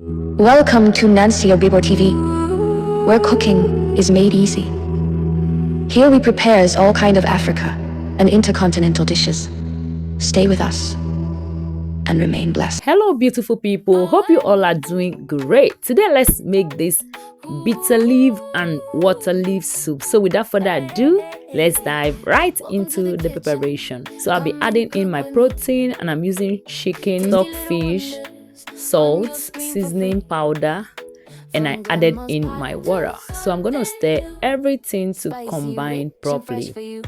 Welcome to Nancy Ogbebor TV, where cooking is made easy. Here we prepares all kind of Africa and intercontinental dishes. Stay with us and remain blessed. Hello beautiful people, hope you all are doing great. Today let's make this bitter leaf and water leaf soup. So without further ado, let's dive right into the preparation. So I'll be adding in my protein, and I'm using chicken, stockfish, salt, seasoning powder, and I added in my water. So I'm gonna stir everything to combine properly.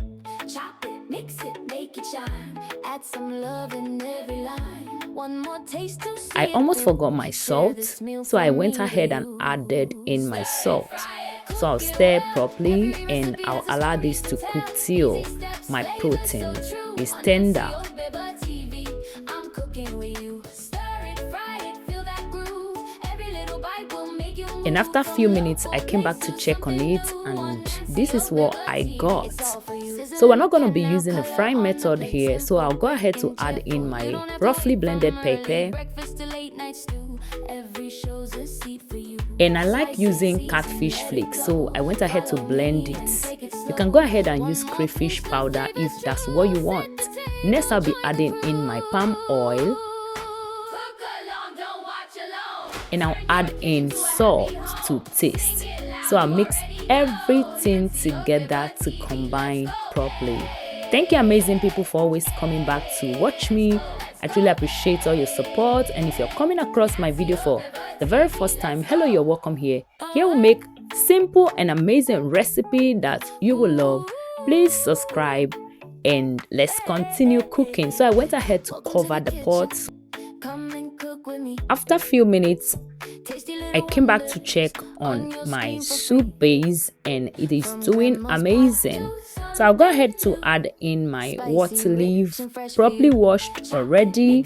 I almost forgot my salt, so I went ahead and added in my salt. So I'll stir properly and I'll allow this to cook till my protein is tender. And after a few minutes, I came back to check on it, and this is what I got. So we're not going to be using the frying method here, so I'll go ahead to add in my roughly blended pepper. And I like using catfish flakes, so I went ahead to blend it. You can go ahead and use crayfish powder if that's what you want. Next, I'll be adding in my palm oil. And I'll add in salt to taste. So I'll mix everything together to combine properly. Thank you amazing people for always coming back to watch me. I truly appreciate all your support, and if you're coming across my video for the very first time, hello, you're welcome here. Here we make simple and amazing recipe that you will love. Please subscribe and let's continue cooking. So I went ahead to cover the pot. After a few minutes, I came back to check on my soup base, and it is doing amazing. So I'll go ahead to add in my water leaf, properly washed already.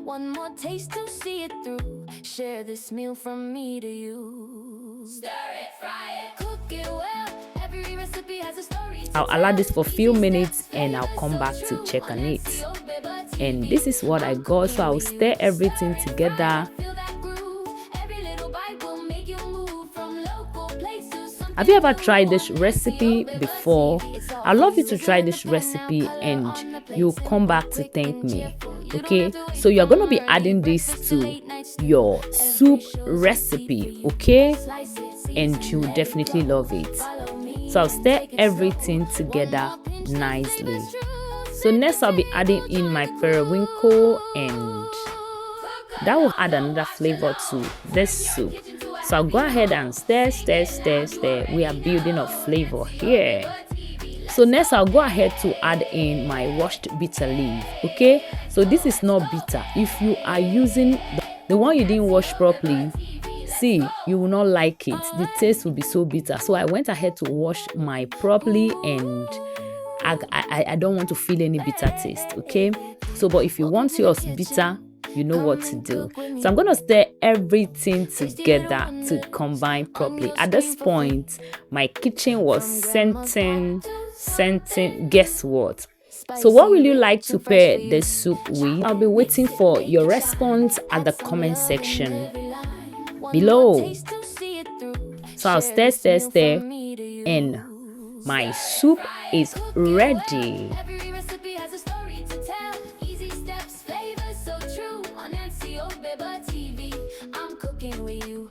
One more taste to see it through. Share this meal from me to you. Stir it, fry it, cook it well. Every recipe has a story. I'll allow this for a few minutes and I'll come back to check on it. And this is what I got, so I'll stir everything together. Have you ever tried this recipe before? I'd love you to try this recipe and you'll come back to thank me. Okay, so you're going to be adding this to your soup recipe, okay, and you'll definitely love it. So I'll stir everything together nicely. So next I'll be adding in my periwinkle, and that will add another flavor to this soup. So I'll go ahead and stir. We are building a flavor here. So next I'll go ahead to add in my washed bitter leaf. Okay, so this is not bitter. If you are using the one you didn't wash properly, see, you will not like it. The taste will be so bitter. So I went ahead to wash my properly, and I don't want to feel any bitter taste. Okay, so but if you want yours bitter, you know what to do. So I'm gonna stir everything together to combine properly. At this point, my kitchen was scenting. Guess what? So what will you like to pair the soup with? I'll be waiting for your response at the comment section below. So I'll stir, and my soup is ready. Nancy Ogbebor TV, I'm cooking with you.